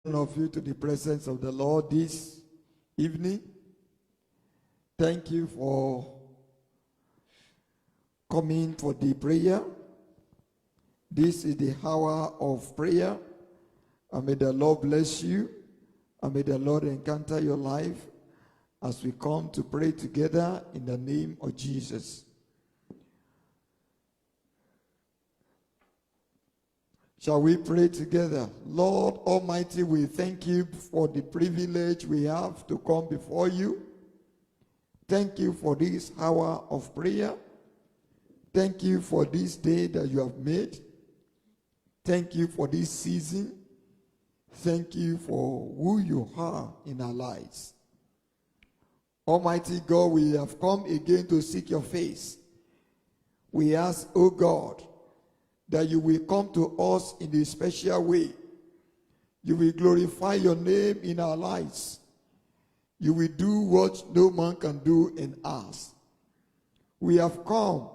Of you to the presence of the Lord this evening. Thank you for coming for the prayer. This is the hour of prayer, and may the Lord bless you, and may the Lord encounter your life as we come to pray together in the name of Jesus. Shall we pray together? Lord Almighty, we thank you for the privilege we have to come before you. Thank you for this hour of prayer. Thank you for this day that you have made. Thank you for this season. Thank you for who you are in our lives. Almighty God, we have come again to seek your face. We ask, oh God, that you will come to us in a special way. You will glorify your name in our lives. You will do what no man can do in us. We have come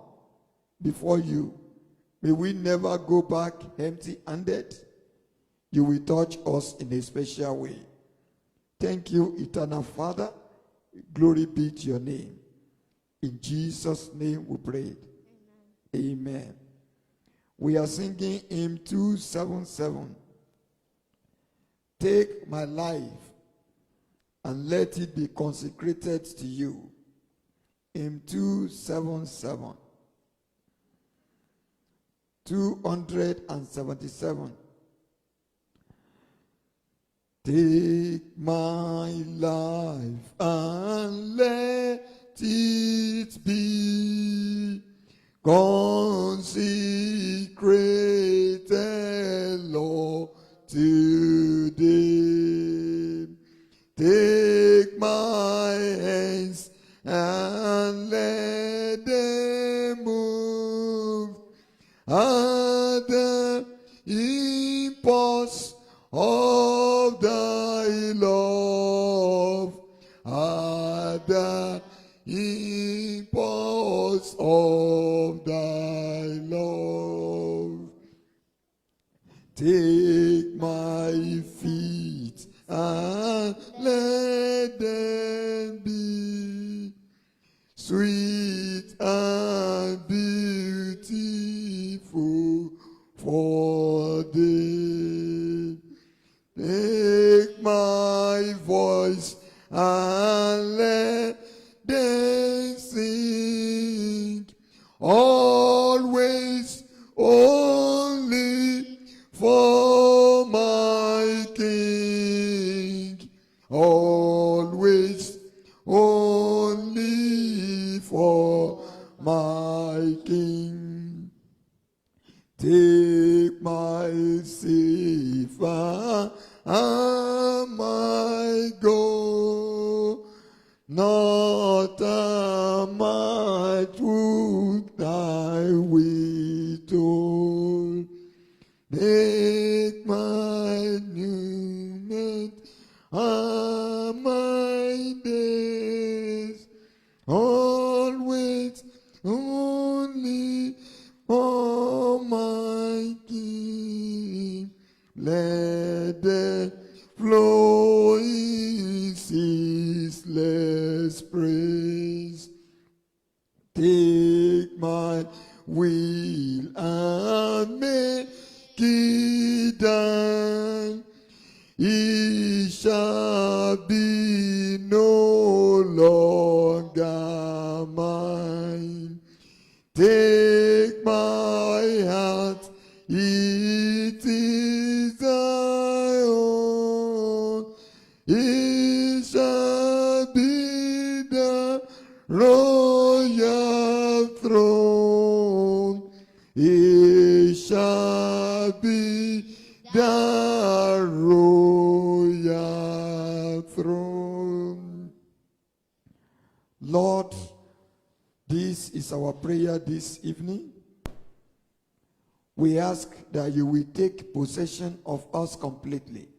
before you. May we never go back empty-handed. You will touch us in a special way. Thank you, eternal Father. Glory be to your name. In Jesus' name we pray. Amen. We are singing hymn 277. Take my life and let it be consecrated to you. Hymn 277. 277. Take my life and let it be consecrated, Lord, today. Take my hands and let them move at the impulse of thy love, at the impulse of thy love. Take my feet and let them be sweet and beautiful for thee. Take my voice and let them sing always only for my King, always only for my King. Take my Savior and my goal, not a might would thy withhold. Make my new and my days always only for my King. Let them flow in ceaseless praise. Take my will and make it thine. It shall be no longer mine. Take my heart, it is thy own. It shall be the royal throne. It shall be the royal throne. Lord, this is our prayer this evening. We ask that you will take possession of us completely.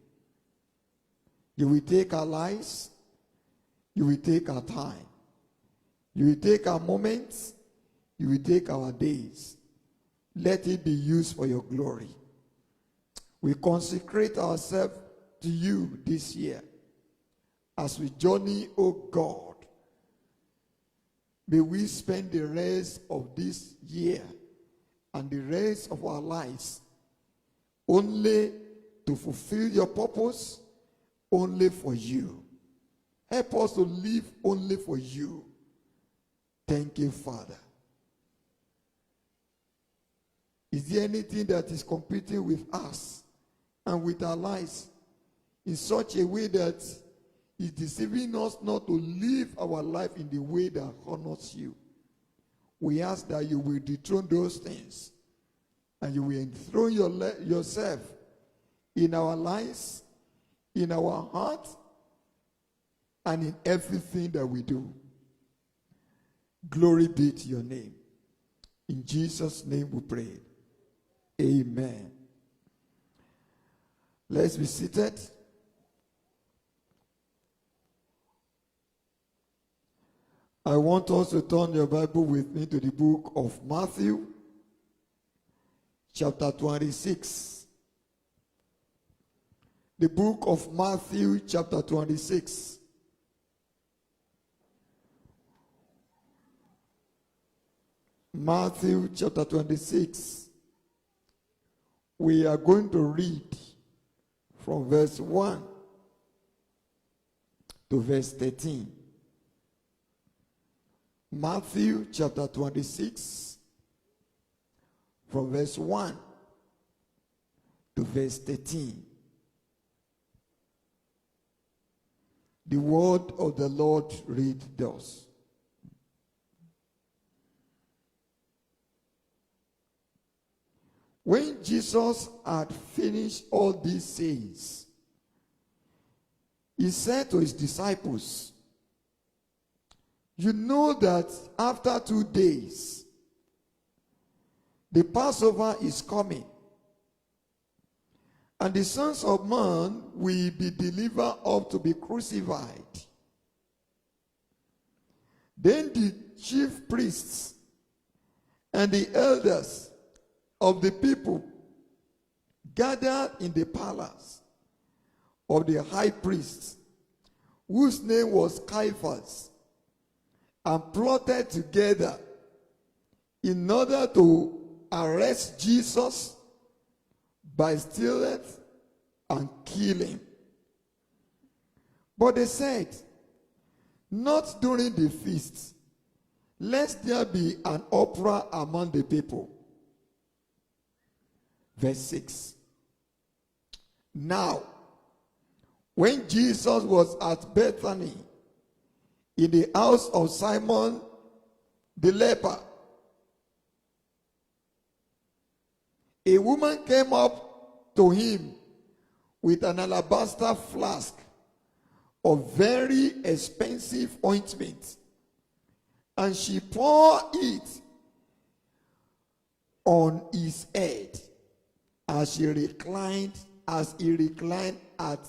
You will take our lives. You will take our time. You will take our moments. You will take our days. Let it be used for your glory. We consecrate ourselves to you this year as we journey, O God. May we spend the rest of this year and the rest of our lives only to fulfill your purpose, only for you. Help us to live only for you. Thank you, Father. Is there anything that is competing with us and with our lives in such a way that is deceiving us not to live our life in the way that honors you? We ask that you will dethrone those things and you will enthrone yourself in our lives, in our heart, and in everything that we do. Glory be to your name. In Jesus' name we pray. Amen. Let's be seated. I want us to turn your Bible with me to the book of Matthew, chapter 26. The book of Matthew, chapter 26. Matthew, chapter 26. We are going to read from verse 1 to verse 13. Matthew chapter 26, from verse 1 to verse 13. The word of the Lord read thus. When Jesus had finished all these sayings, he said to his disciples, "You know that after 2 days, the Passover is coming, and the sons of man will be delivered up to be crucified." Then the chief priests and the elders of the people gathered in the palace of the high priest, whose name was Caiaphas, and plotted together in order to arrest Jesus by stealing and killing. But they said, "Not during the feast, lest there be an uproar among the people." Verse 6. Now, when Jesus was at Bethany, in the house of Simon the leper, a woman came up to him with an alabaster flask of very expensive ointment, and she poured it on his head as he reclined at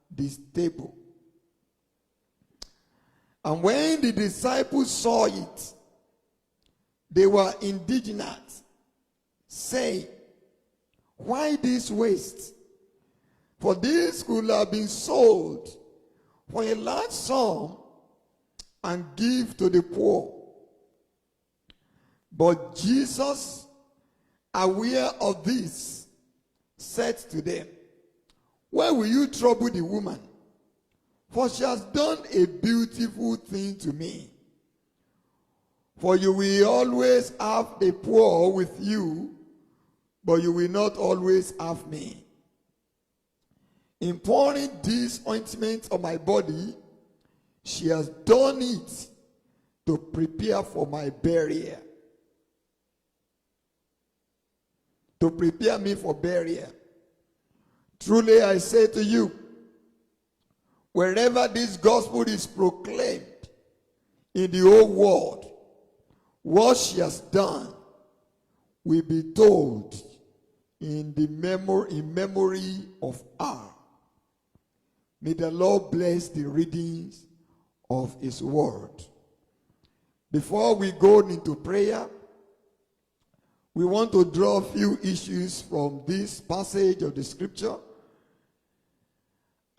this table. And when the disciples saw it, they were indignant, saying, "Why this waste? For this could have been sold for a large sum and give to the poor." But Jesus, aware of this, said to them, "Why will you trouble the woman? For she has done a beautiful thing to me. For you will always have the poor with you, but you will not always have me. In pouring this ointment on my body, she has done it to prepare for my burial." To prepare me for burial. Truly I say to you, wherever this gospel is proclaimed in the whole world, what she has done will be told in memory of her. May the Lord bless the readings of his word. Before we go into prayer, we want to draw a few issues from this passage of the scripture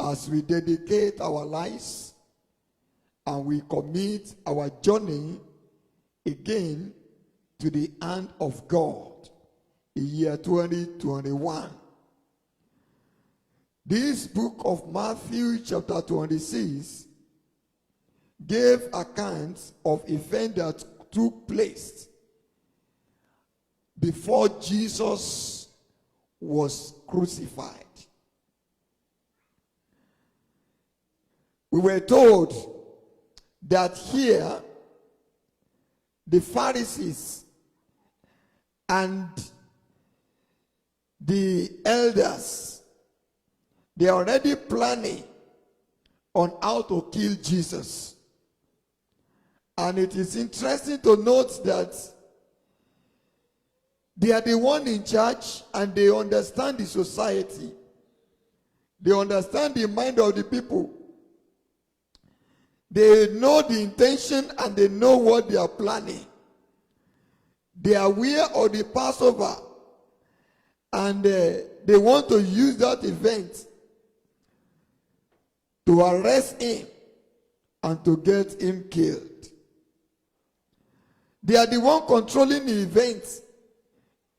as we dedicate our lives and we commit our journey again to the hand of God in year 2021. This book of Matthew chapter 26 gave accounts of events that took place before Jesus was crucified. We were told that here the Pharisees and the elders, they are already planning on how to kill Jesus. And it is interesting to note that they are the one in charge and they understand the society. They understand the mind of the people. They know the intention and they know what they are planning. They are aware of the Passover and they want to use that event to arrest him and to get him killed. They are the one controlling the event.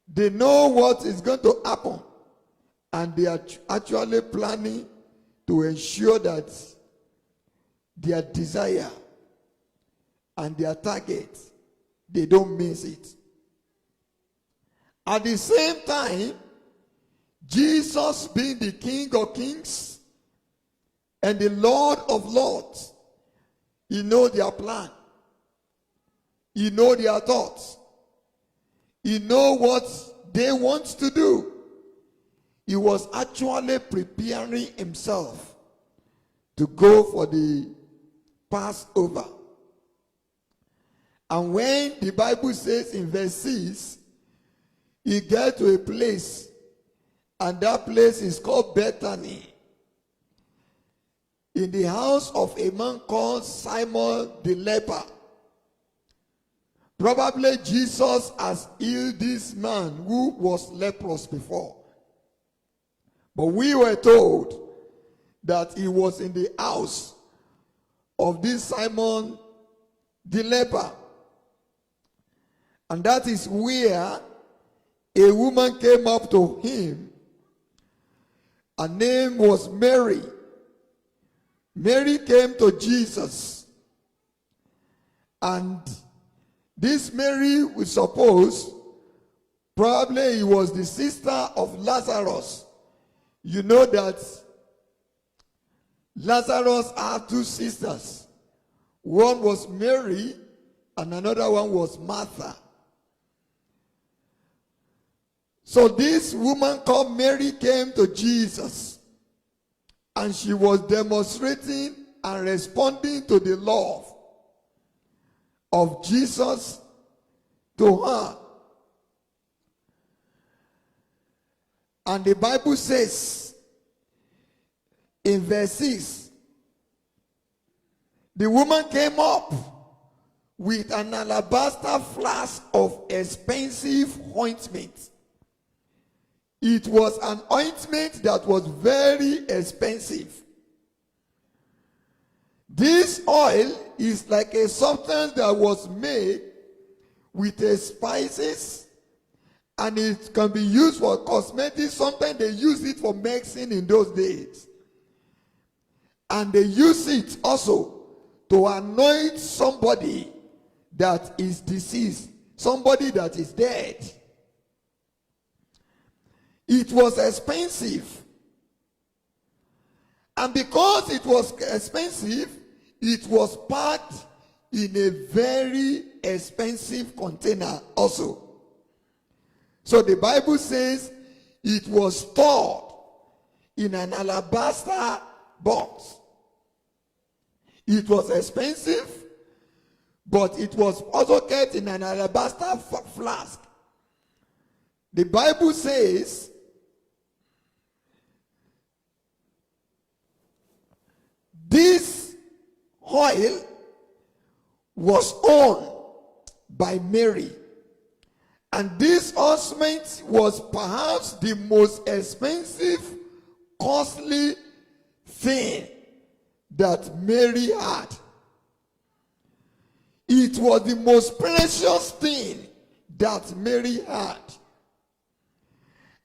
They know what is going to happen. And they are actually planning to ensure that their desire and their target, they don't miss it. At the same time, Jesus being the King of Kings and the Lord of Lords, he knows their plan. He knows their thoughts. He knows what they want to do. He was actually preparing himself to go for the Passover. And when the Bible says in verse 6, he get to a place, and that place is called Bethany, in the house of a man called Simon the leper. Probably Jesus has healed this man who was leprous before. But we were told that he was in the house of this Simon the leper. And that is where a woman came up to him. Her name was Mary. Mary came to Jesus. And this Mary, we suppose, probably he was the sister of Lazarus. You know that Lazarus had two sisters. One was Mary and another one was Martha. So this woman called Mary came to Jesus, and she was demonstrating and responding to the love of Jesus to her. And the Bible says in verse 6, the woman came up with an alabaster flask of expensive ointment. It was an ointment that was very expensive. This oil is like a substance that was made with spices, and it can be used for cosmetics. Sometimes they use it for medicine in those days. And they use it also to anoint somebody that is deceased, somebody that is dead. It was expensive. And because it was expensive, it was packed in a very expensive container also. So the Bible says it was stored in an alabaster box. It was expensive, but it was also kept in an alabaster flask. The Bible says this oil was owned by Mary. And this ointment was perhaps the most expensive, costly thing that Mary had. It was the most precious thing that Mary had.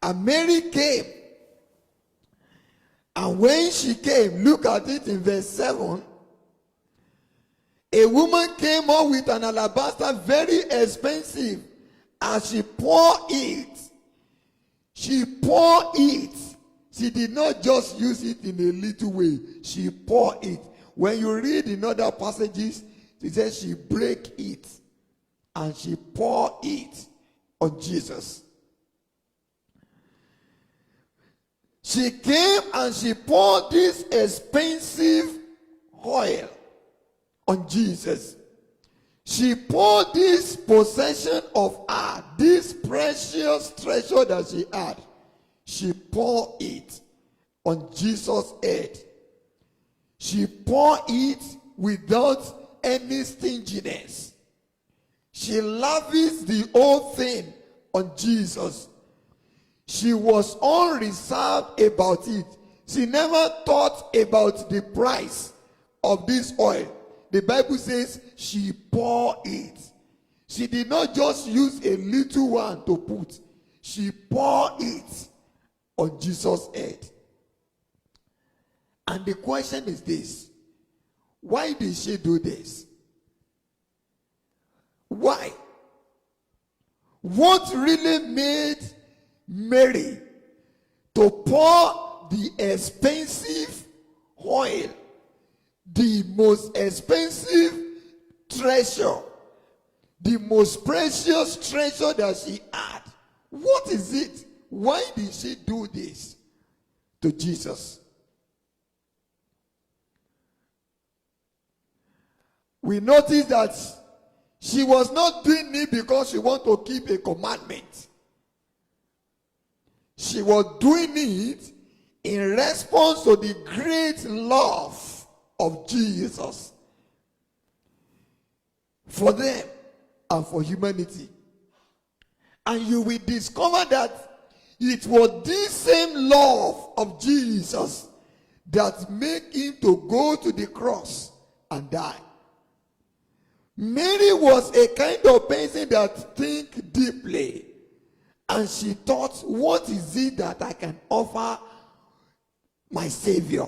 And Mary came. And when she came, look at it in verse 7. A woman came up with an alabaster, very expensive. And she poured it. She poured it. She did not just use it in a little way. She poured it. When you read in other passages, it says she break it. And she poured it on Jesus. She came and she poured this expensive oil on Jesus. She poured this possession of her, this precious treasure that she had. She poured it on Jesus' head. She poured it without any stinginess. She lavished the whole thing on Jesus. She was unreserved about it. She never thought about the price of this oil. The Bible says she poured it. She did not just use a little one to put. She poured it on Jesus' head. And the question is this: why did she do this? Why? What really made Mary to pour the expensive oil, the most expensive treasure, the most precious treasure that she had? What is it? Why did she do this to Jesus? We notice that she was not doing it because she wanted to keep a commandment. She was doing it in response to the great love of Jesus for them and for humanity. And you will discover that it was this same love of Jesus that made him to go to the cross and die. Mary was a kind of person that think deeply. And she thought, what is it that I can offer my Savior?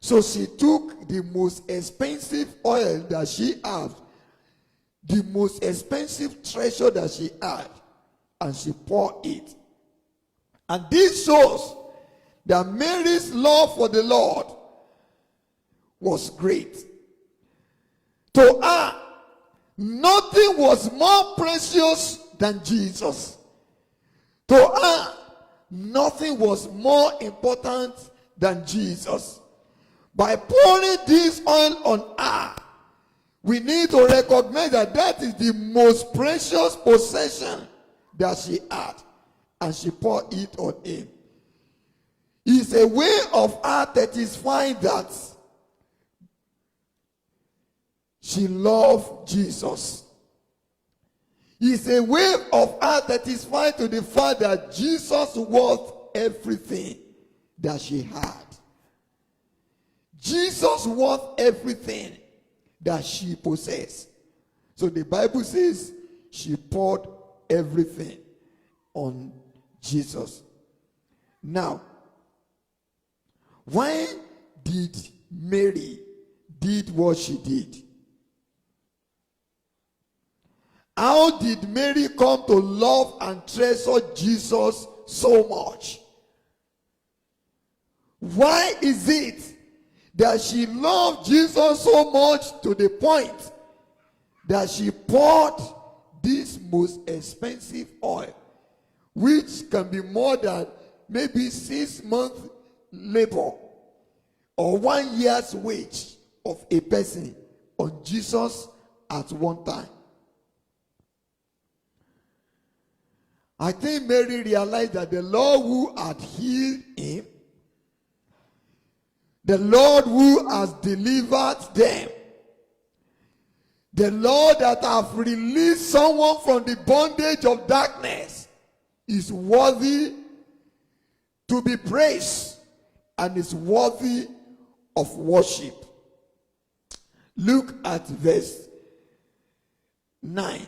So she took the most expensive oil that she had, the most expensive treasure that she had, and she poured it. And this shows that Mary's love for the Lord was great. To her, nothing was more precious than Jesus. To her, nothing was more important than Jesus. By pouring this oil on her, we need to recognize that that is the most precious possession that she had. And she poured it on him. It's a way of her satisfying that she loved Jesus. It's a way of her satisfying to the fact that Jesus was everything that she had. Jesus was everything that she possessed. So the Bible says she poured everything on Jesus. Now, why did Mary did what she did? How did Mary come to love and treasure Jesus so much? Why is it that she loved Jesus so much to the point that she poured this most expensive oil, which can be more than maybe 6 months labor or 1 year's wage of a person on Jesus at one time? I think Mary realized that the Lord who had healed him, the Lord who has delivered them, the Lord that have released someone from the bondage of darkness is worthy to be praised and is worthy of worship. Look at verse 9.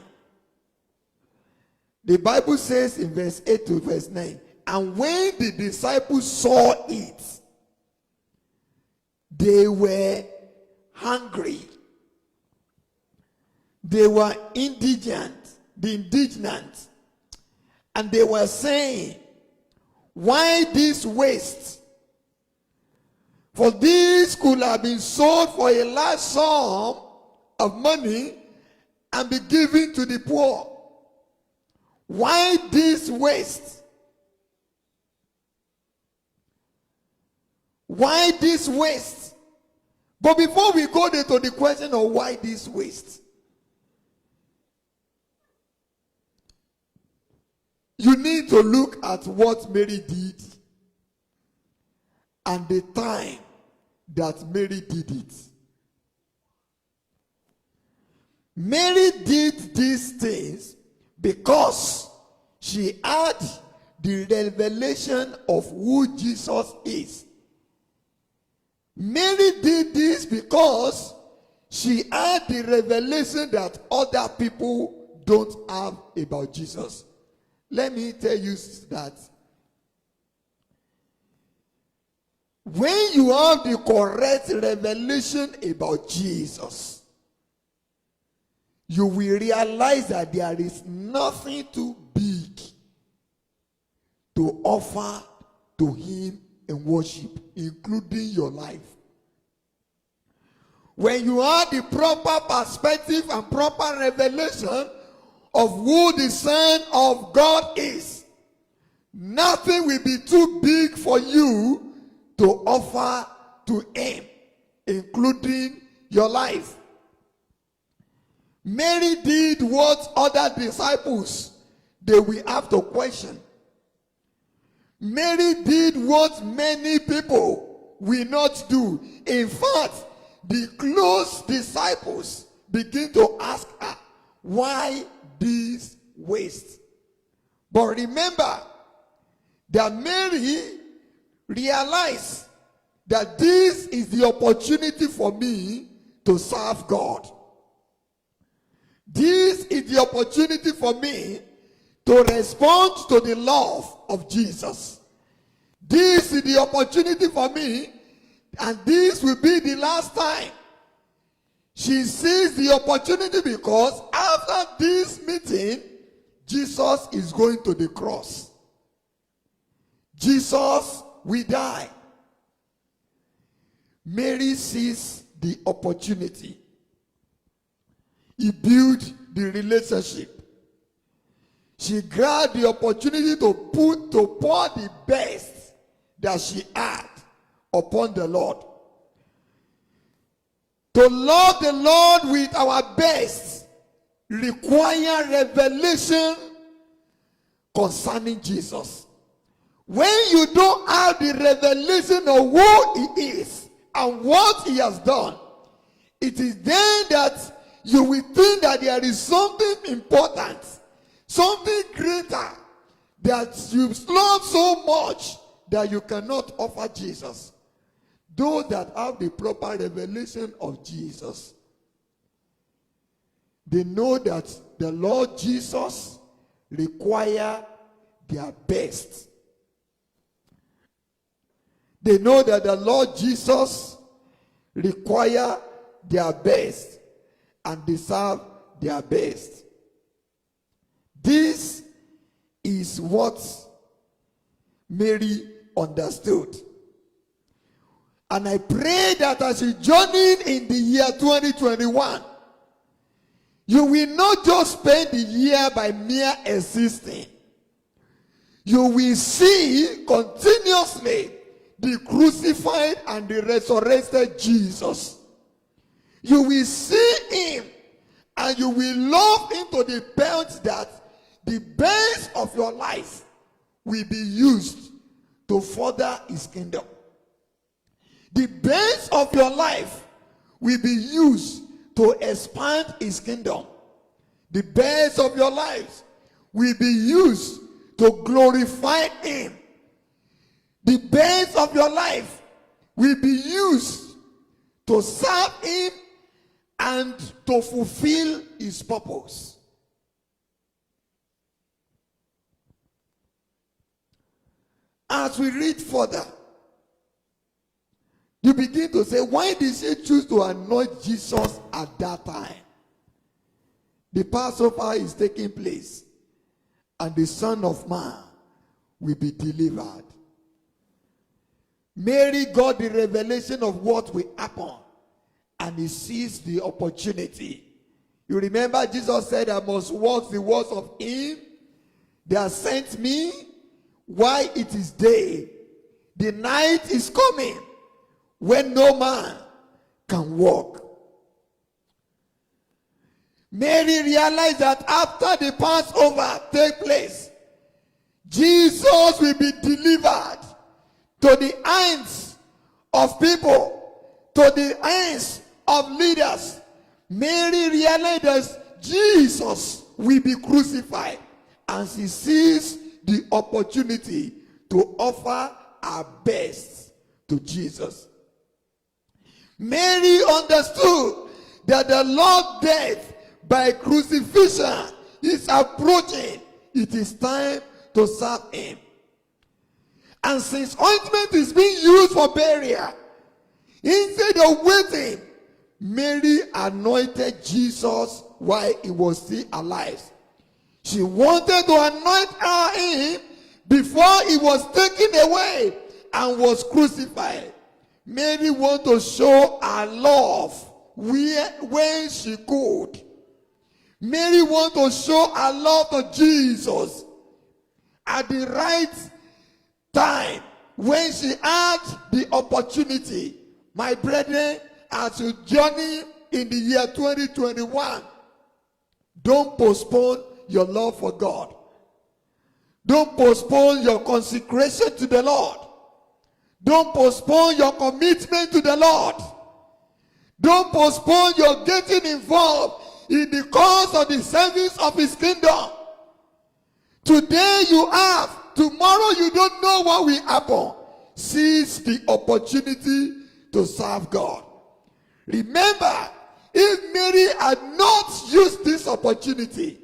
The Bible says in verse 8 to verse 9, and when the disciples saw it, they were hungry. They were indignant, and they were saying, why this waste? For this could have been sold for a large sum of money and be given to the poor. Why this waste? Why this waste? But before we go there to the question of why this waste, you need to look at what Mary did and the time that Mary did it. Mary did these things because she had the revelation of who Jesus is. Mary did this because she had the revelation that other people don't have about Jesus. Let me tell you that when you have the correct revelation about Jesus, you will realize that there is nothing too big to offer to him in worship, including your life. When you have the proper perspective and proper revelation of who the Son of God is, nothing will be too big for you to offer to him, including your life. Mary did what other disciples they will have to question. Mary did what many people will not do. In fact, the close disciples begin to ask her, why this waste? But remember that Mary realized that this is the opportunity for me to serve God. This is the opportunity for me to respond to the love of Jesus. This is the opportunity for me, and this will be the last time. She sees the opportunity because after this meeting, Jesus is going to the cross. Jesus will die. Mary sees the opportunity. He built the relationship. She grabbed the opportunity to pour the best that she had upon the Lord. To love the Lord with our best requires revelation concerning Jesus. When you don't have the revelation of who he is and what he has done, it is then that you will think that there is something important, something greater that you love so much that you cannot offer Jesus. Those that have the proper revelation of Jesus, they know that the Lord Jesus requires their best. They know that the Lord Jesus requires their best and deserve their best. This is what Mary understood. And I pray that as you journey in the year 2021, you will not just spend the year by mere existing. You will see continuously the crucified and the resurrected Jesus. You will see him and you will love him to the point that the best of your life will be used to further his kingdom. The best of your life will be used to expand his kingdom. The best of your life will be used to glorify him. The best of your life will be used to serve him and to fulfill his purpose. As we read further, you begin to say, why did she choose to anoint Jesus at that time? The Passover is taking place, and the Son of Man will be delivered. Mary got the revelation of what will happen, and he seized the opportunity. You remember Jesus said, I must work the works of him that sent me while it is day. The night is coming when no man can walk. Mary realized that after the Passover take place, Jesus will be delivered to the hands of people, to the hands of leaders. Mary realized that Jesus will be crucified, and she sees the opportunity to offer her best to Jesus. Mary understood that the Lord's death by crucifixion is approaching. It is time to serve him. And since ointment is being used for burial, instead of waiting, Mary anointed Jesus while he was still alive. She wanted to anoint him before he was taken away and was crucified. Mary wanted to show her love when she could. Mary wanted to show her love to Jesus at the right time when she had the opportunity. My brethren, as you journey in the year 2021, don't postpone your love for God. Don't postpone your consecration to the Lord. Don't postpone your commitment to the Lord. Don't postpone your getting involved in the cause of the service of his kingdom. Today you have, tomorrow you don't know what will happen. Seize the opportunity to serve God. Remember, if Mary had not used this opportunity,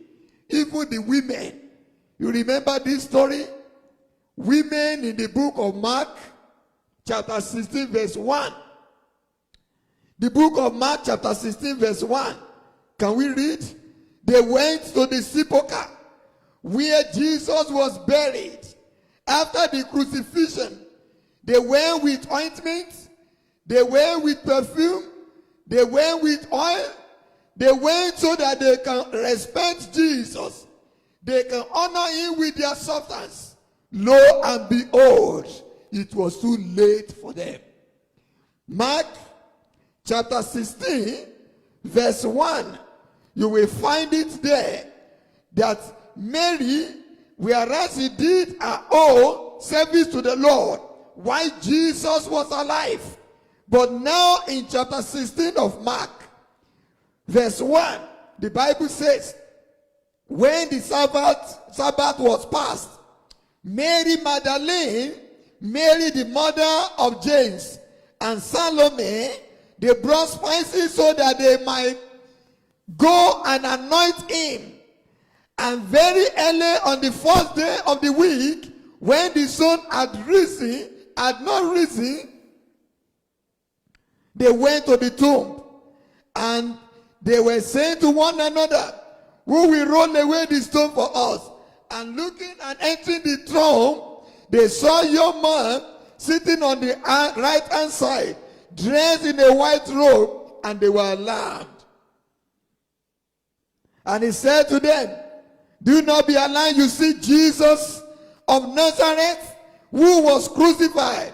even the women, you remember this story? Women in the book of Mark, chapter 16, verse 1. The book of Mark, chapter 16, verse 1. Can we read? They went to the sepulchre where Jesus was buried. After the crucifixion, they went with ointment, they went with perfume, they went with oil, they went so that they can respect Jesus. They can honor him with their substance. Lo and behold, it was too late for them. Mark chapter 16, verse 1. You will find it there that Mary, whereas she did her own service to the Lord while Jesus was alive. But now in chapter 16 of Mark, verse 1, the Bible says, when the Sabbath was passed, Mary Magdalene, Mary the mother of James, and Salome, they brought spices so that they might go and anoint him. And very early on the first day of the week, when the sun had not risen, they went to the tomb. And they were saying to one another, who will roll away the stone for us? And looking and entering the tomb, they saw a young man sitting on the right hand side, dressed in a white robe, and they were alarmed. And he said to them, do not be alarmed. You see Jesus of Nazareth, who was crucified.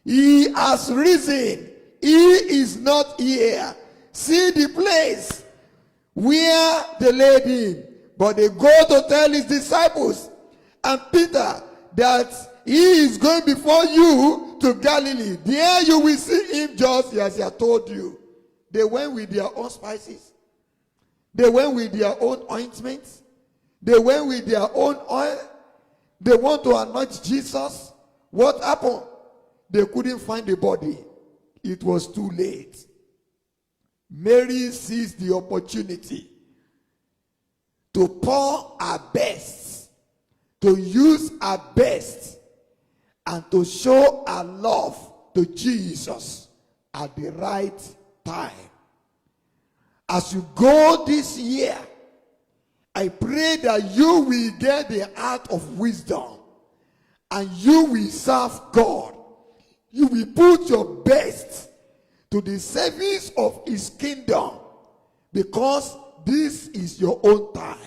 He has risen. He is not here. See the place where they laid him. But they go to tell his disciples and Peter that he is going before you to Galilee. There you will see him just as he had told you. They went with their own spices. They went with their own ointments. They went with their own oil. They want to anoint Jesus. What happened? they couldn't find the body. It was too late. Mary seized the opportunity to pour her best, to use her best, and to show her love to Jesus at the right time. As you go this year, I pray that you will get the heart of wisdom and you will serve God. You will put your best to the service of his kingdom, because this is your own time.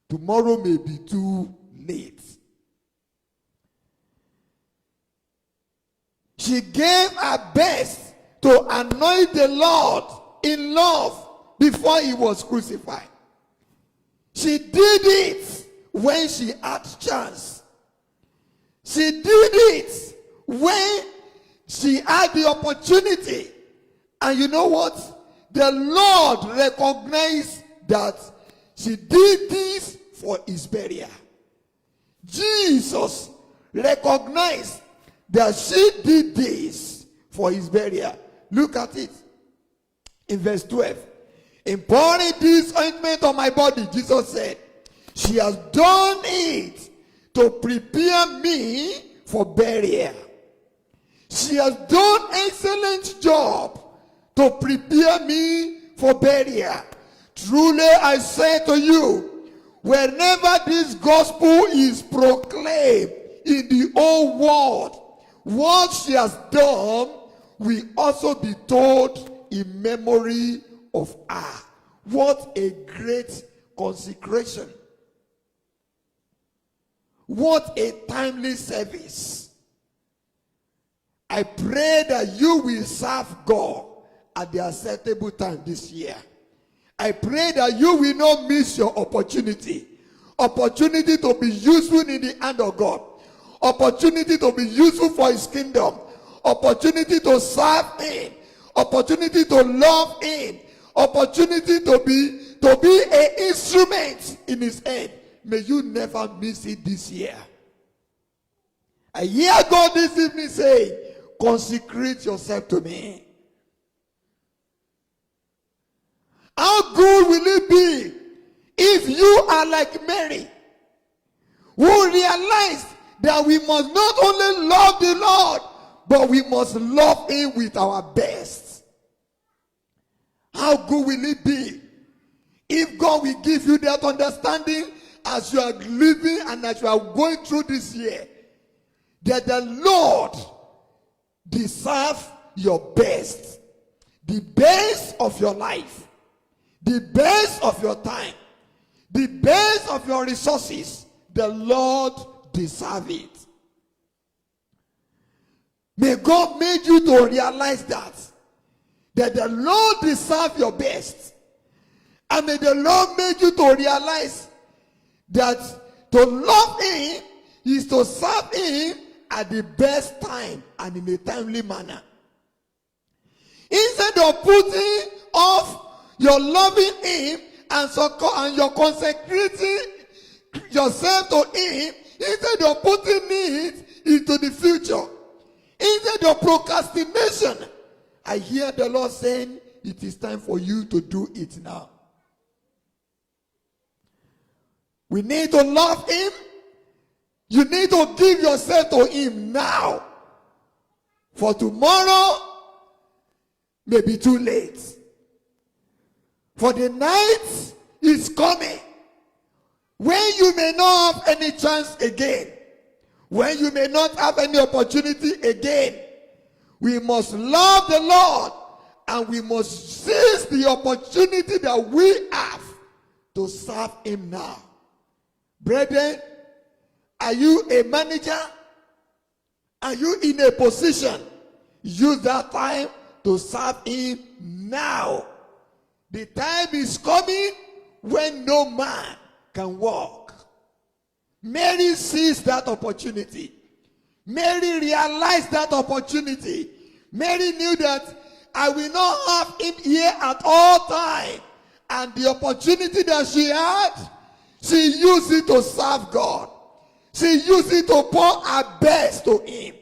Tomorrow may be too late. She gave her best to anoint the Lord in love before he was crucified. She did it when she had chance. She did it when she had the opportunity. And you know what? The Lord recognized that she did this for his burial. Jesus recognized that she did this for his burial. Look at it in verse 12. In pouring this ointment on my body, Jesus said, she has done it to prepare me for burial. She has done an excellent job to prepare me for burial. Truly I say to you, whenever this gospel is proclaimed in the whole world, what she has done will also be told in memory of her. What a great consecration. What a timely service. I pray that you will serve God at the acceptable time this year. I pray that you will not miss your opportunity. Opportunity to be useful in the hand of God. Opportunity to be useful for his kingdom. Opportunity to serve him. Opportunity to love him. Opportunity to be an instrument in his hand. May you never miss it this year. I hear God this evening say, consecrate yourself to me. How good will it be if you are like Mary, who realized that we must not only love the Lord, but we must love him with our best. How good will it be if God will give you that understanding as you are living and as you are going through this year, that the Lord deserves your best, the best of your life, the best of your time, the best of your resources. The Lord deserves it. May God make you to realize that the Lord deserves your best. And may the Lord make you to realize that to love him is to serve him at the best time and in a timely manner. Instead of putting off your loving him and your consecrating yourself to him, instead of putting it into the future, instead of procrastination, I hear the Lord saying, it is time for you to do it now. We need to love him. You need to give yourself to him now. For tomorrow may be too late. For the night is coming when you may not have any chance again. When you may not have any opportunity again. We must love the Lord and we must seize the opportunity that we have to serve him now. Brethren, are you a manager? Are you in a position? Use that time to serve him now. The time is coming when no man can walk. Mary seized that opportunity. Mary realized that opportunity. Mary knew that I will not have him here at all time. And the opportunity that she had, she used it to serve God. She used it to pour her best to him.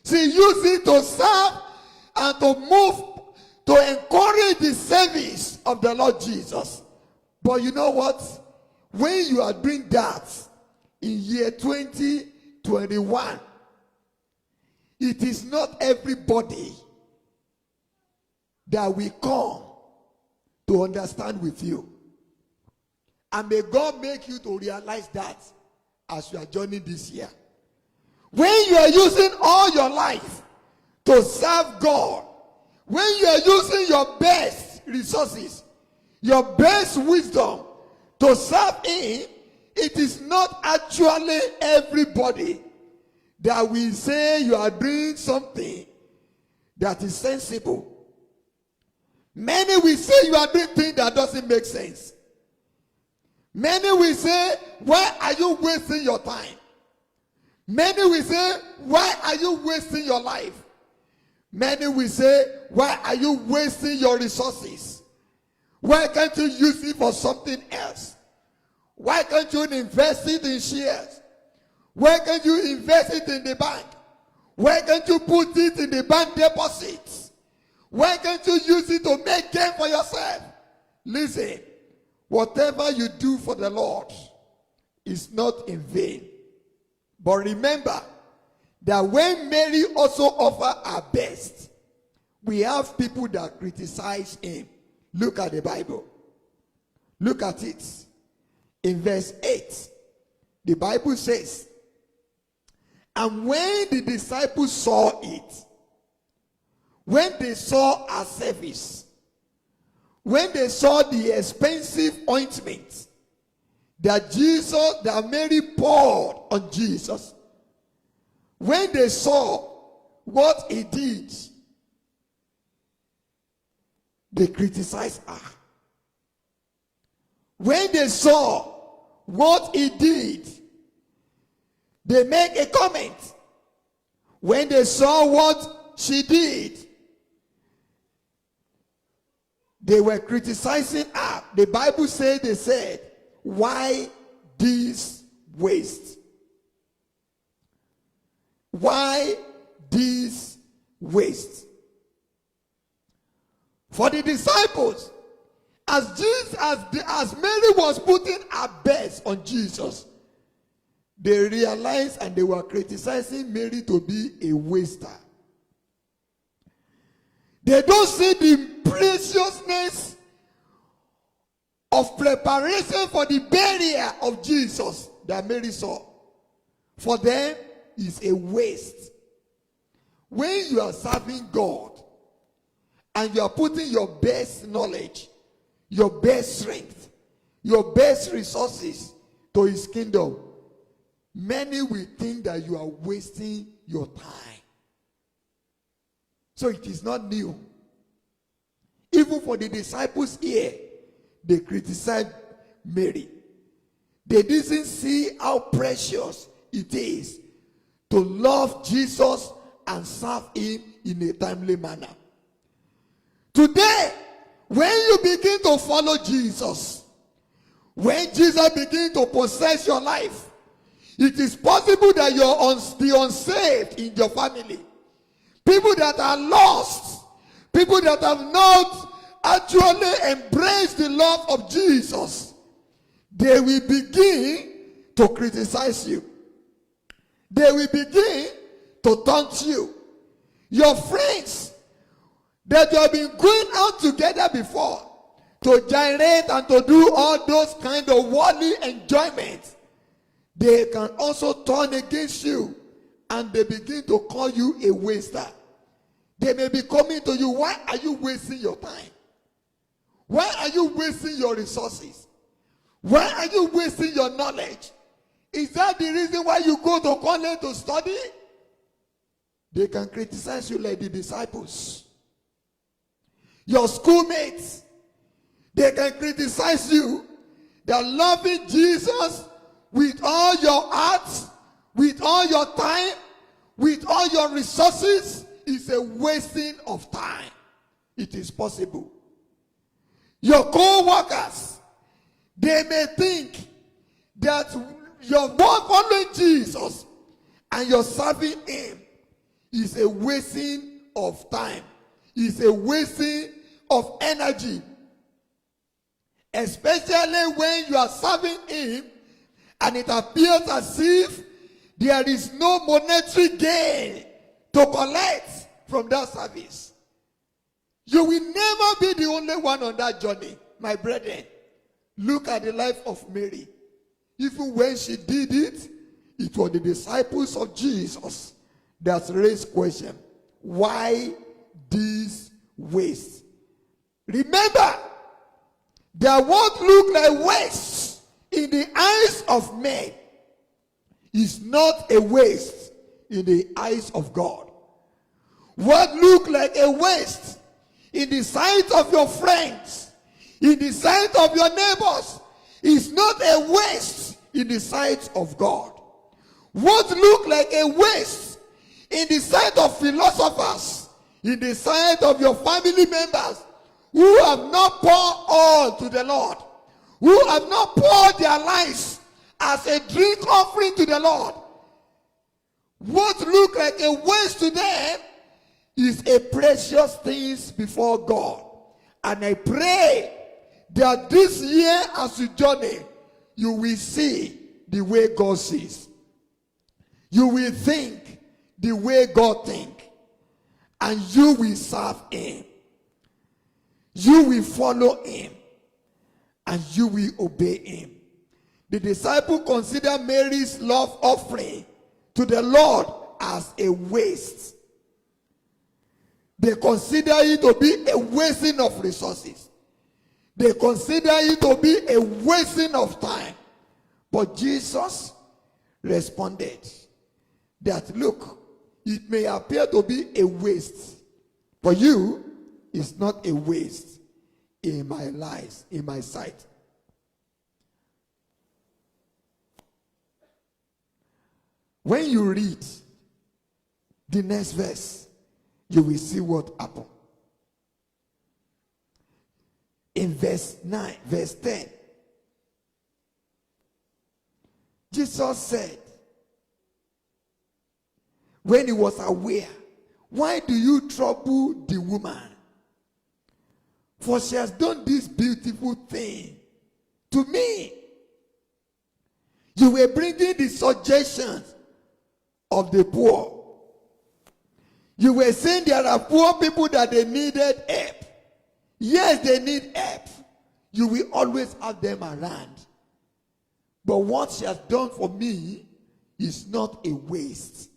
She used it to serve and to move, to encourage the service of the Lord Jesus. But you know what? When you are doing that in year 2021, it is not everybody that will come to understand with you. And may God make you to realize that as you are joining this year. When you are using all your life to serve God, when you are using your best resources, your best wisdom to serve Him, it is not actually everybody that will say you are doing something that is sensible. Many will say you are doing things that doesn't make sense. Many will say, why are you wasting your time? Many will say, why are you wasting your life? Many will say, why are you wasting your resources? Why can't you use it for something else? Why can't you invest it in shares? Why can't you invest it in the bank? Why can't you put it in the bank deposits? Why can't you use it to make gain for yourself? Listen, whatever you do for the Lord is not in vain. But remember that when Mary also offered her best, we have people that criticize him. Look at the Bible. Look at it. In verse 8, the Bible says, and when the disciples saw it, when they saw her service, when they saw the expensive ointment that Mary poured on Jesus, when they saw what he did, they criticized her. When they saw what he did, they make a comment. When they saw what she did, they were criticizing her. The Bible said, they said, why this waste? Why this waste? For the disciples, as Mary was putting her best on Jesus, they realized and they were criticizing Mary to be a waster. They don't see the preciousness of preparation for the burial of Jesus that Mary saw. For them, it's a waste. When you are serving God and you are putting your best knowledge, your best strength, your best resources to his kingdom, many will think that you are wasting your time. So it is not new. Even for the disciples here, they criticized Mary. They didn't see how precious it is to love Jesus and serve him in a timely manner. Today, when you begin to follow Jesus, when Jesus begins to possess your life, it is possible that you're the unsaved in your family. People that are lost, people that have not actually embraced the love of Jesus, they will begin to criticize you. They will begin to taunt you. Your friends that you have been going out together before to gyrate and to do all those kind of worldly enjoyments, they can also turn against you and they begin to call you a waster. They may be coming to you, why are you wasting your time? Why are you wasting your resources? Why are you wasting your knowledge? Is that the reason why you go to college to study? They can criticize you like the disciples. Your schoolmates, they can criticize you that loving Jesus with all your heart, with all your time, with all your resources is a wasting of time. It is possible. Your co-workers, they may think that you're following Jesus and you're serving him It's a wasting of time. It's a wasting of energy. Especially when you are serving him and it appears as if there is no monetary gain to collect from that service. You will never be the only one on that journey, my brethren. Look at the life of Mary. Even when she did it, it was the disciples of Jesus that raised question. Why this waste? Remember, that what look like waste in the eyes of men is not a waste in the eyes of God. What look like a waste in the sight of your friends, in the sight of your neighbors, is not a waste in the sight of God. What look like a waste in the sight of philosophers, in the sight of your family members, who have not poured all to the Lord, who have not poured their lives as a drink offering to the Lord. What look like a waste to them is a precious thing before God. And I pray that this year as you journey, you will see the way God sees. You will think the way God thinks. And you will serve him. You will follow him. And you will obey him. The disciple considered Mary's love offering to the Lord as a waste. They consider it to be a wasting of resources. They consider it to be a wasting of time. But Jesus responded that, look, it may appear to be a waste. For you, it's not a waste in my life, in my sight. When you read the next verse, you will see what happened. In verse 9, verse 10, Jesus said, when he was aware, why do you trouble the woman? For she has done this beautiful thing to me. You were bringing the suggestions of the poor. You were saying there are poor people that they needed help. Yes, they need help. You will always have them around. But what she has done for me is not a waste.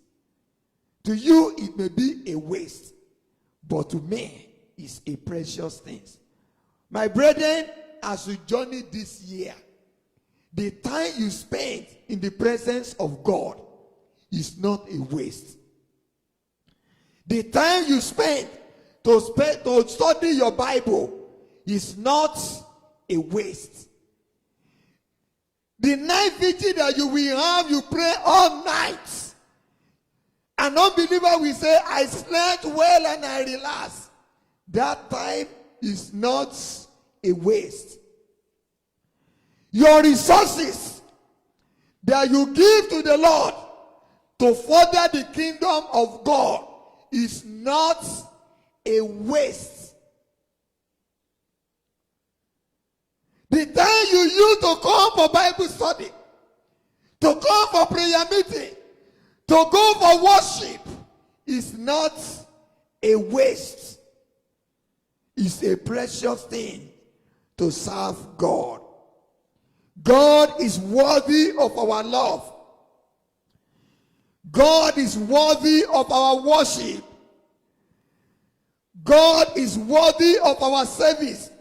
To you, it may be a waste. But to me, it's a precious thing. My brethren, as you journey this year, the time you spend in the presence of God is not a waste. The time you spend to study your Bible is not a waste. The night vigil that you will have, you pray all night. An unbeliever will say, I slept well and I relaxed. That time is not a waste. Your resources that you give to the Lord to further the kingdom of God is not a waste. The time you use to come for Bible study, to come for prayer meeting, to go for worship is not a waste. It's a precious thing to serve God. God is worthy of our love. God is worthy of our worship. God is worthy of our service.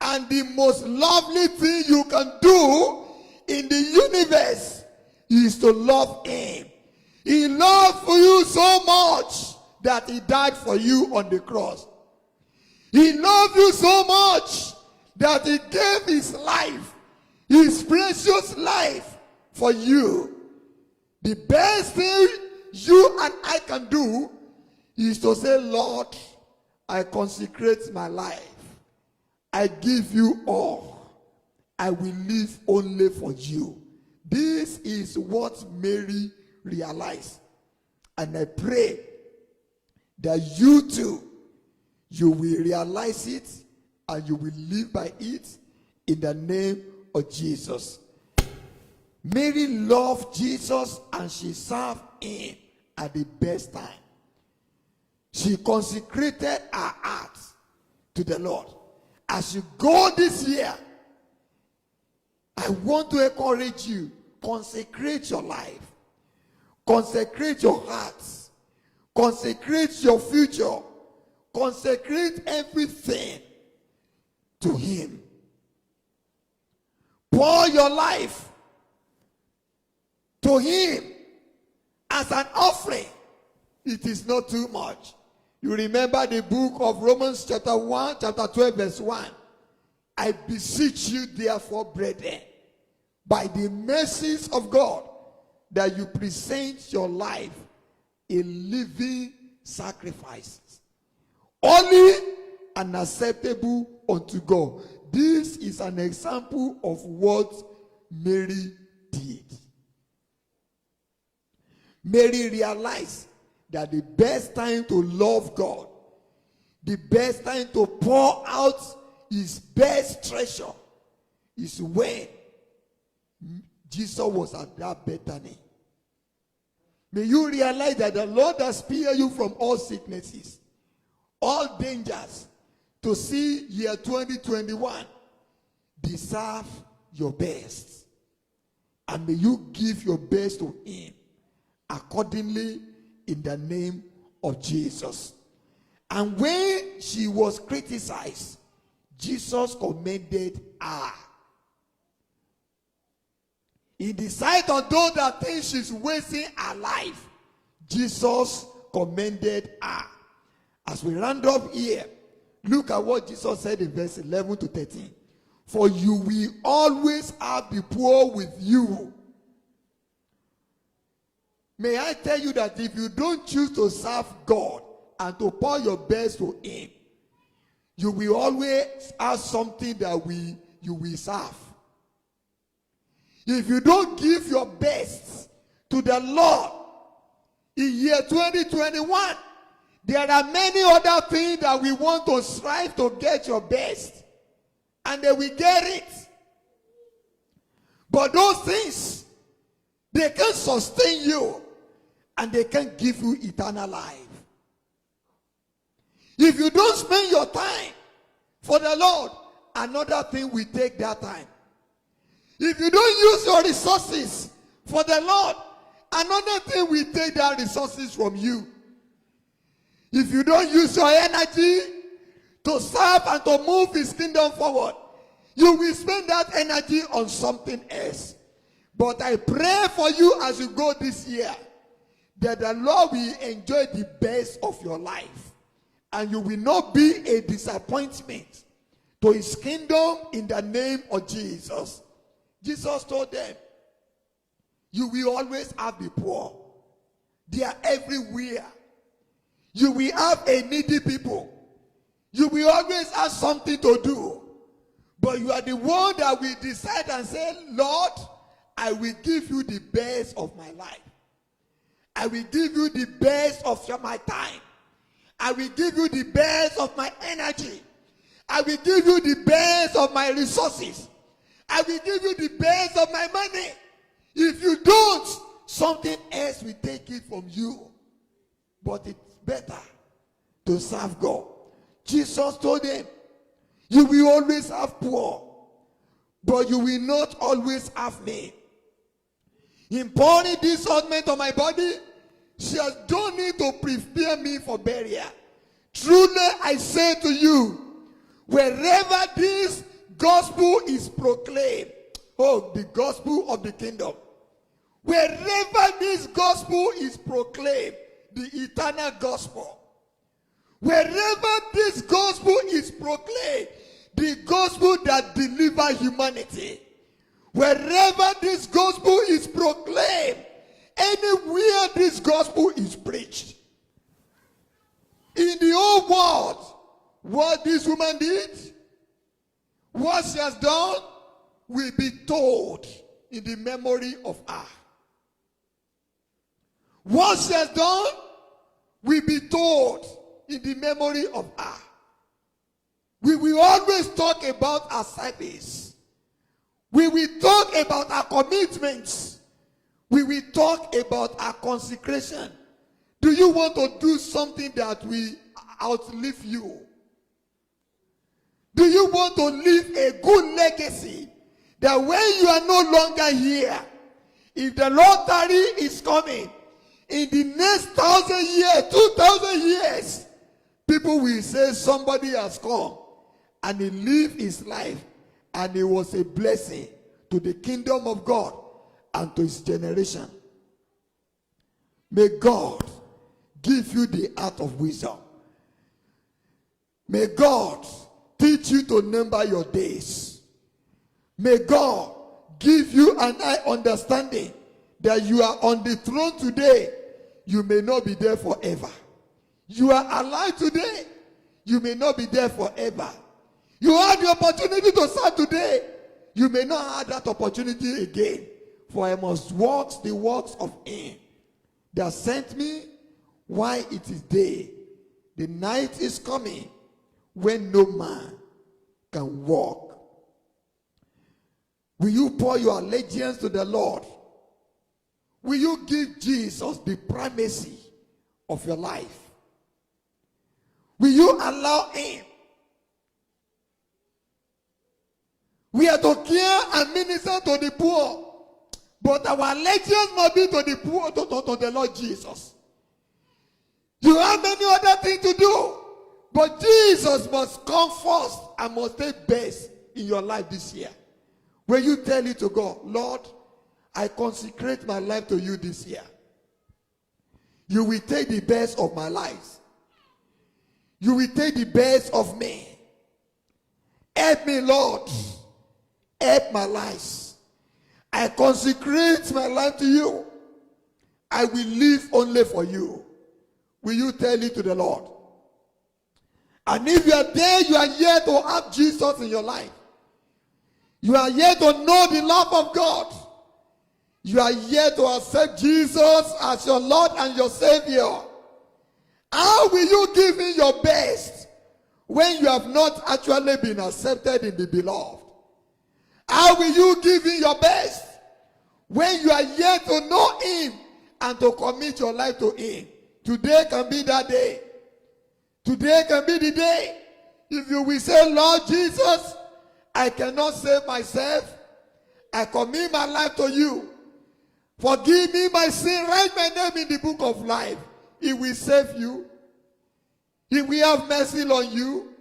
And the most lovely thing you can do in the universe is to love him. He loved for you so much that he died for you on the cross. He loved you so much that he gave his life, his precious life for you. The best thing you and I can do is to say, Lord, I consecrate my life. I give you all. I will live only for you. This is what Mary realized. And I pray that you too, you will realize it and you will live by it in the name of Jesus. Mary loved Jesus and she served him at the best time. She consecrated her heart to the Lord. As you go this year, I want to encourage you, consecrate your life, consecrate your heart, consecrate your future, consecrate everything to him. Pour your life to him as an offering. It is not too much. You remember the book of Romans chapter 12 verse 1. I beseech you therefore, brethren, by the mercies of God, that you present your life a living sacrifice, holy and acceptable unto God. This is an example of what Mary did. Mary realized that the best time to love God, the best time to pour out his best treasure is when Jesus was at that Bethany. May you realize that the Lord has spared you from all sicknesses, all dangers, to see year 2021 deserve your best. And may you give your best to him accordingly in the name of Jesus. And when she was criticized, Jesus commended her. In the sight of those that think she's wasting her life, Jesus commended her. As we round up here, look at what Jesus said in verse 11 to 13. For you will always have the poor with you. May I tell you that if you don't choose to serve God and to pour your best to him, you will always have something that you will serve. If you don't give your best to the Lord in year 2021, there are many other things that we want to strive to get your best, and they will get it. But those things, they can sustain you, and they can give you eternal life. If you don't spend your time for the Lord, another thing will take that time. If you don't use your resources for the Lord, another thing will take that resources from you. If you don't use your energy to serve and to move his kingdom forward, you will spend that energy on something else. But I pray for you as you go this year, that the Lord will enjoy the best of your life. And you will not be a disappointment to his kingdom in the name of Jesus. Jesus told them, you will always have the poor. They are everywhere. You will have a needy people. You will always have something to do. But you are the one that will decide and say, Lord, I will give you the best of my life. I will give you the best of my time. I will give you the best of my energy. I will give you the best of my resources. I will give you the best of my money. If you don't, something else will take it from you. But it's better to serve God. Jesus told them, you will always have poor, but you will not always have me. In pouring this ointment on my body, she has done it to prepare me for burial. Truly I say to you, wherever this gospel is proclaimed, oh, the gospel of the kingdom, wherever this gospel is proclaimed, the eternal gospel, wherever this gospel is proclaimed, the gospel that delivers humanity, wherever this gospel is proclaimed, anywhere this gospel is preached, in the whole world, what this woman did, what she has done, will be told in the memory of her. What she has done will be told in the memory of her. We will always talk about our service. We will talk about our commitments. We will talk about our consecration. Do you want to do something that will outlive you? Do you want to leave a good legacy that when you are no longer here, if the Lord tarry is coming, in the next 1,000 years, 2,000 years, people will say somebody has come and he lived his life and it was a blessing to the kingdom of God and to his generation. May God give you the art of wisdom. May God teach you to number your days. May God give you an eye understanding that you are on the throne today. You may not be there forever. You are alive today. You may not be there forever. You had the opportunity to serve today. You may not have that opportunity again. For I must walk the works of him that sent me while it is day. The night is coming when no man can walk. Will you pour your allegiance to the Lord? Will you give Jesus the primacy of your life? Will you allow him? We are to care and minister to the poor, but our allegiance must be to the poor, to the Lord Jesus. You have many other things to do, but Jesus must come first and must take best in your life this year. Will you tell it to God, Lord, I consecrate my life to you this year. You will take the best of my life. You will take the best of me. Help me, Lord. Help my life. I consecrate my life to you. I will live only for you. Will you tell it to the Lord? And if you are there, you are here to have Jesus in your life. You are here to know the love of God. You are here to accept Jesus as your Lord and your Savior. How will you give him your best when you have not actually been accepted in the beloved? How will you give him your best when you are here to know him and to commit your life to him? Today can be that day. Today can be the day. If you will say, Lord Jesus, I cannot save myself. I commit my life to you. Forgive me my sin. Write my name in the book of life. He will save you. He will have mercy on you.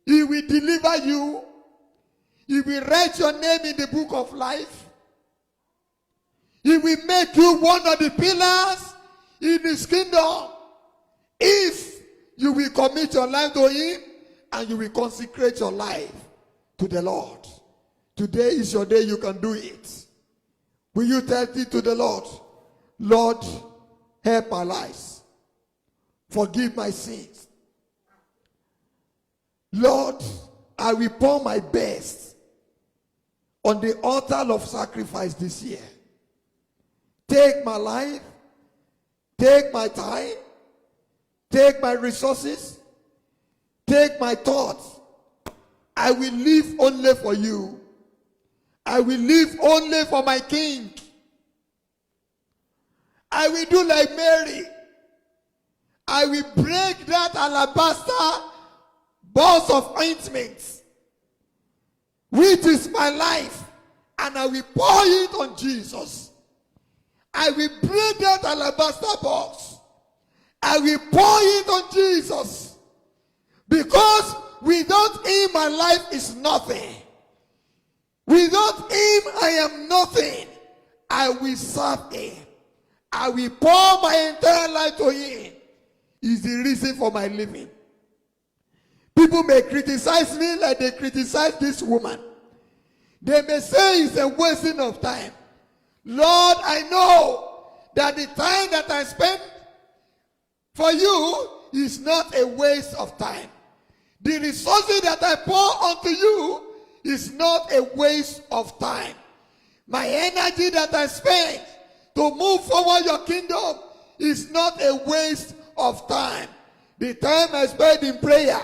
He will deliver you. He will write your name in the book of life. He will make you one of the pillars in his kingdom. If you will commit your life to him and you will consecrate your life to the Lord. Today is your day, you can do it. Will you tell it to the Lord? Lord, help my lives. Forgive my sins. Lord, I will pour my best on the altar of sacrifice this year. Take my life. Take my time. Take my resources. Take my thoughts. I will live only for you. I will live only for my King. I will do like Mary. I will break that alabaster box of ointment, which is my life, and I will pour it on Jesus. I will break that alabaster box. I will pour it on Jesus. Because without him, my life is nothing. Without him, I am nothing. I will serve him. I will pour my entire life to him. He's the reason for my living. People may criticize me like they criticize this woman. They may say it's a wasting of time. Lord, I know that the time that I spend for you is not a waste of time. The resources that I pour onto you is not a waste of time. My energy that I spend to move forward your kingdom is not a waste of time. The time I spent in prayer,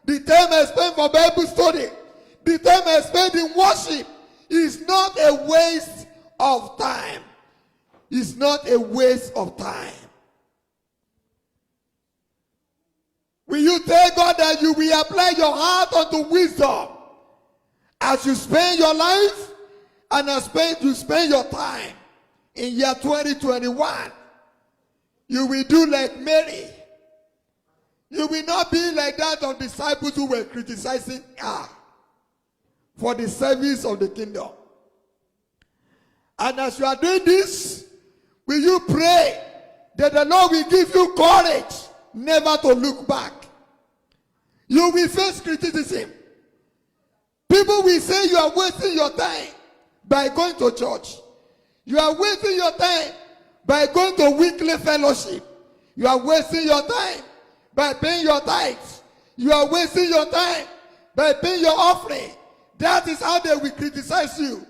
the time I spent for Bible study, the time I spent in worship is not a waste of time. It's not a waste of time. Will you tell God that you will apply your heart unto wisdom as you spend your life and as you spend your time in year 2021? You will do like Mary. You will not be like that of disciples who were criticizing her for the service of the kingdom. And as you are doing this, will you pray that the Lord will give you courage never to look back? You will face criticism. People will say you are wasting your time by going to church. You are wasting your time by going to weekly fellowship. You are wasting your time by paying your tithes. You are wasting your time by paying your offering. That is how they will criticize you.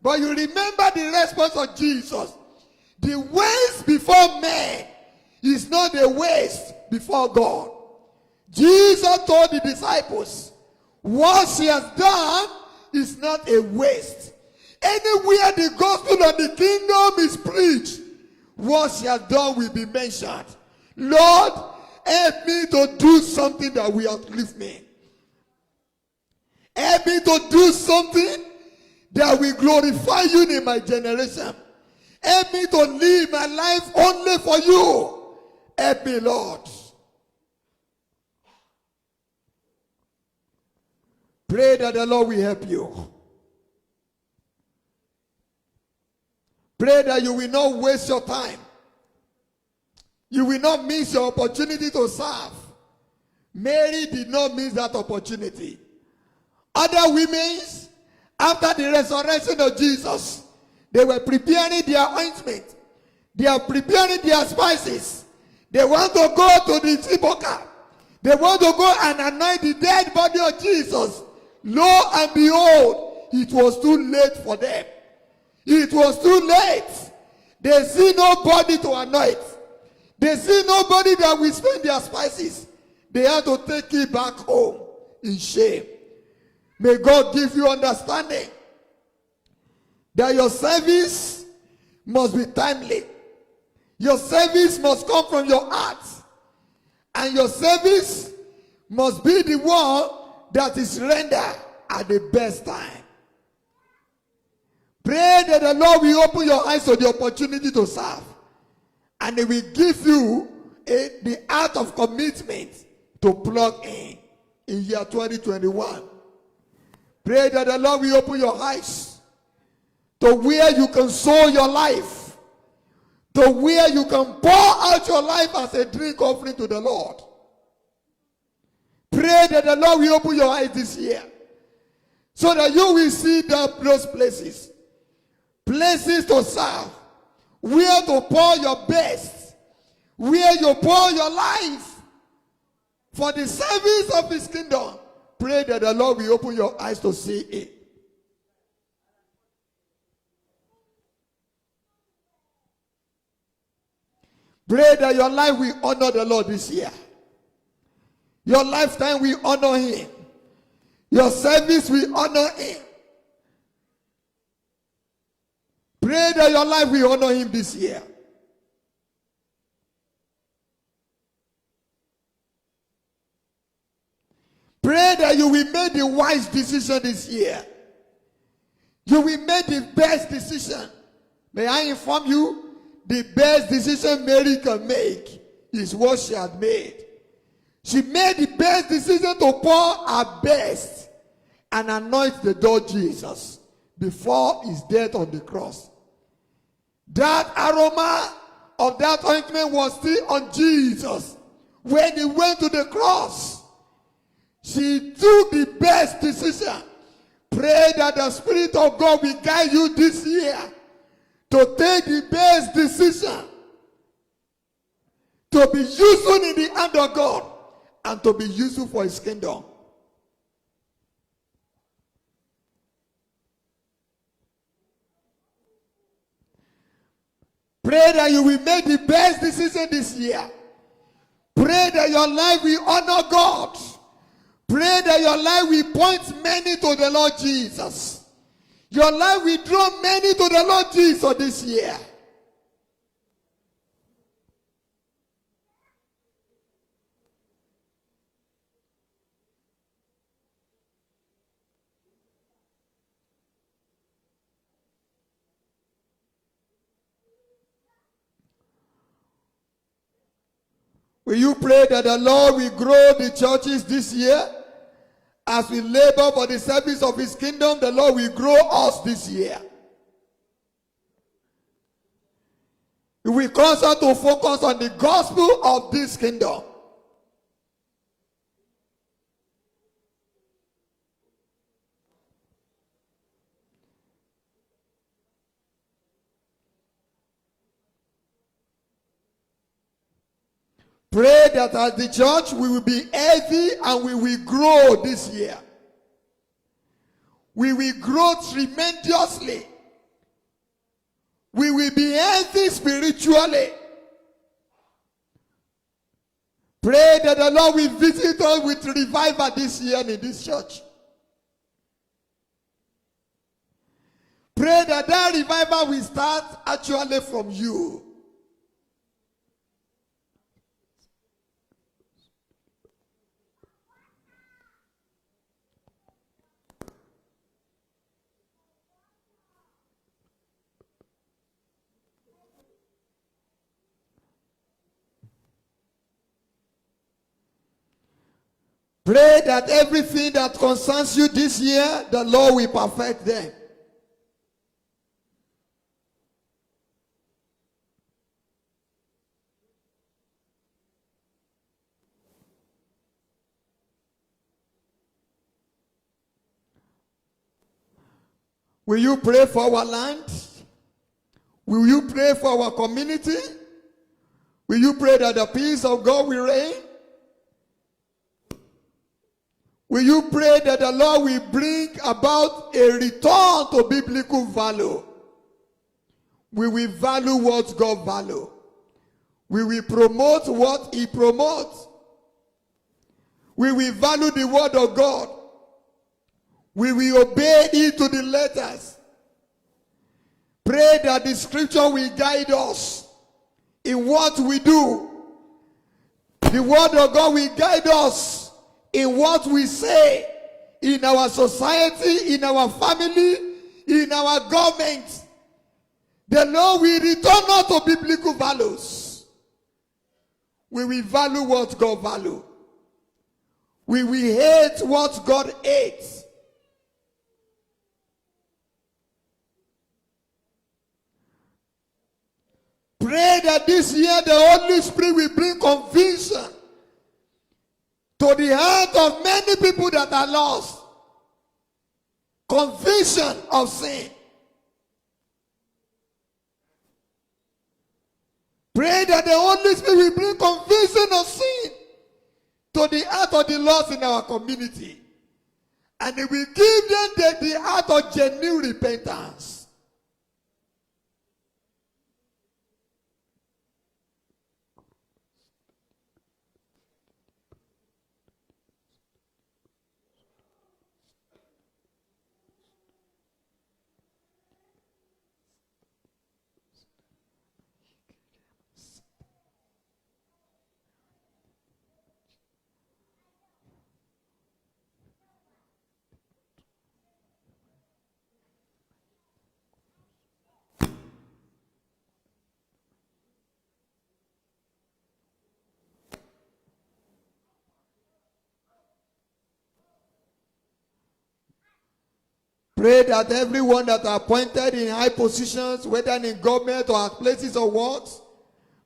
But you remember the response of Jesus. The waste before men is not the waste before God. Jesus told the disciples, what she has done is not a waste. Anywhere the gospel of the kingdom is preached, what she has done will be mentioned. Lord, help me to do something that will uplift me. Help me to do something that will glorify you in my generation. Help me to live my life only for you. Help me, Lord. Pray that the Lord will help you. Pray that you will not waste your time. You will not miss your opportunity to serve. Mary did not miss that opportunity. Other women, after the resurrection of Jesus, they were preparing their ointment. They are preparing their spices. They want to go to the sepulchre. They want to go and anoint the dead body of Jesus. Lo and behold, it was too late for them. It was too late. They see nobody to anoint. They see nobody that will spend their spices. They have to take it back home in shame. May God give you understanding that your service must be timely. Your service must come from your heart. And your service must be the one that is rendered at the best time. Pray that the Lord will open your eyes to the opportunity to serve. And He will give you the art of commitment to plug in year 2021. Pray that the Lord will open your eyes to where you can sow your life, to where you can pour out your life as a drink offering to the Lord. Pray that the Lord will open your eyes this year so that you will see those places to serve, where to pour your best, where you pour your life for the service of His kingdom. Pray that the Lord will open your eyes to see it. Pray that your life will honor the Lord this year. Your lifetime will honor Him. Your service will honor Him. Pray that your life will honor Him this year. Pray that you will make the wise decision this year. You will make the best decision. May I inform you, the best decision Mary can make is what she had made. She made the best decision to pour her best and anoint the Lord Jesus before His death on the cross. That aroma of that ointment was still on Jesus when He went to the cross. She took the best decision. Pray that the Spirit of God will guide you this year to take the best decision, to be useful in the hand of God and to be useful for His kingdom. Pray that you will make the best decision this year. Pray that your life will honor God. Pray that your life will point many to the Lord Jesus. Your life will draw many to the Lord Jesus this year. Will you pray that the Lord will grow the churches this year? As we labor for the service of his kingdom, the Lord will grow us this year. We will cause us to focus on the gospel of this kingdom. Pray that as the church we will be healthy and we will grow this year. We will grow tremendously. We will be healthy spiritually. Pray that the Lord will visit us with revival this year in this church. Pray that that revival will start actually from you. Pray that everything that concerns you this year, the Lord will perfect them. Will you pray for our land? Will you pray for our community? Will you pray that the peace of God will reign? Will you pray that the Lord will bring about a return to biblical value? We will value what God values. We will promote what he promotes. We will value the word of God. We will obey it to the letters. Pray that the scripture will guide us in what we do. The word of God will guide us in what we say, in our society, in our family, in our government. The Lord will return us to biblical values. We will value what God values. We will hate what God hates. Pray that this year the Holy Spirit will bring conviction to the heart of many people that are lost. Conviction of sin. Pray that the Holy Spirit will bring conviction of sin to the heart of the lost in our community. And it will give them the heart of genuine repentance. Pray that everyone that are appointed in high positions, whether in government or at places of work,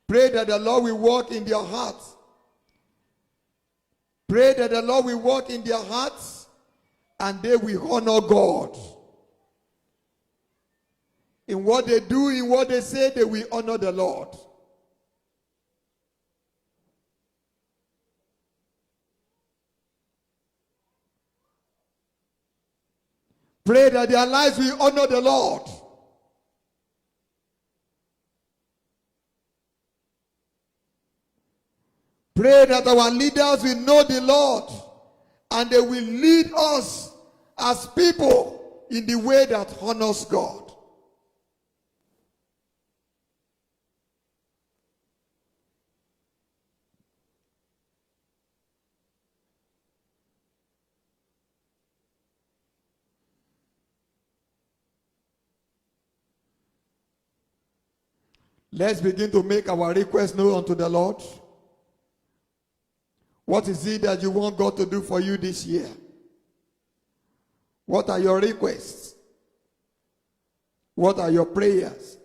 pray that the Lord will work in their hearts. Pray that the Lord will work in their hearts and they will honor God. In what they do, in what they say, they will honor the Lord. Pray that their lives will honor the Lord. pray that our leaders will know the Lord and they will lead us as people in the way that honors God. Let's begin to make our request known unto the Lord. What is it that you want God to do for you this year? What are your requests? What are your prayers?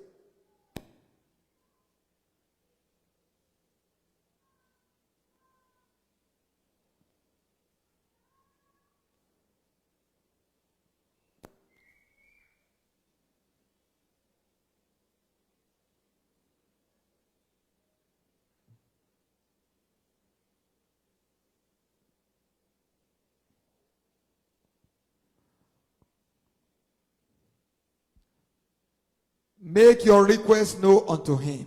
Make your request known unto him.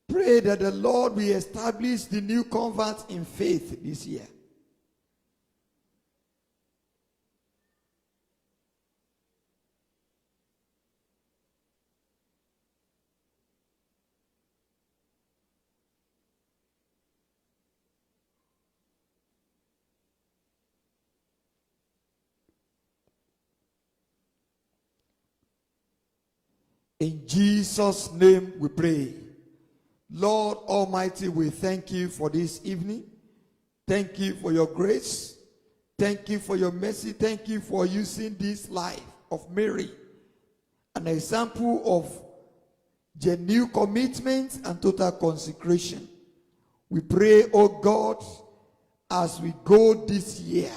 Pray that the Lord will establish the new converts in faith this year. In Jesus' name we pray. Lord Almighty, we thank you for this evening. Thank you for your grace. Thank you for your mercy. Thank you for using this life of Mary, an example of genuine commitment and total consecration. We pray, oh God, as we go this year,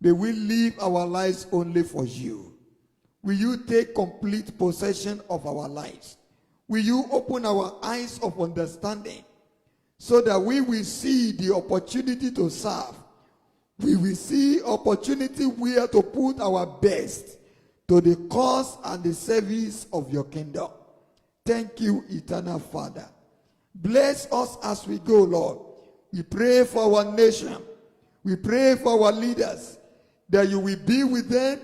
may we live our lives only for you. Will you take complete possession of our lives? Will you open our eyes of understanding so that we will see the opportunity to serve? We will see opportunity where to put our best to the cause and the service of your kingdom. Thank you, eternal Father. Bless us as we go, Lord. We pray for our nation. We pray for our leaders, that you will be with them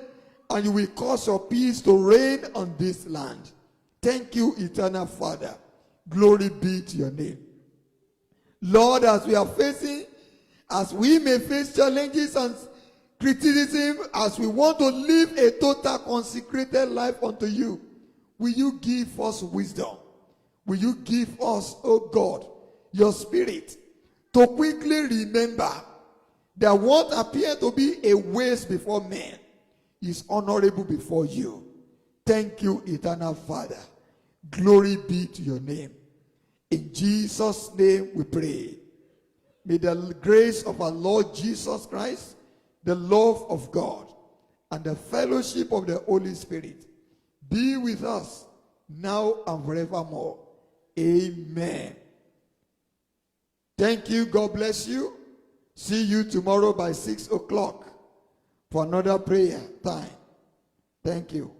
and you will cause your peace to reign on this land. Thank you, eternal Father. Glory be to your name. Lord, as we may face challenges and criticism, as we want to live a total consecrated life unto you, will you give us wisdom? Will you give us, oh God, your spirit to quickly remember that what appears to be a waste before men is honorable before you. Thank you, eternal Father. Glory be to your name. In Jesus' name we pray. May the grace of our Lord Jesus Christ, the love of God, and the fellowship of the Holy Spirit be with us now and forevermore. Amen. Thank you. God bless you. See you tomorrow by 6 o'clock for another prayer time. Thank you.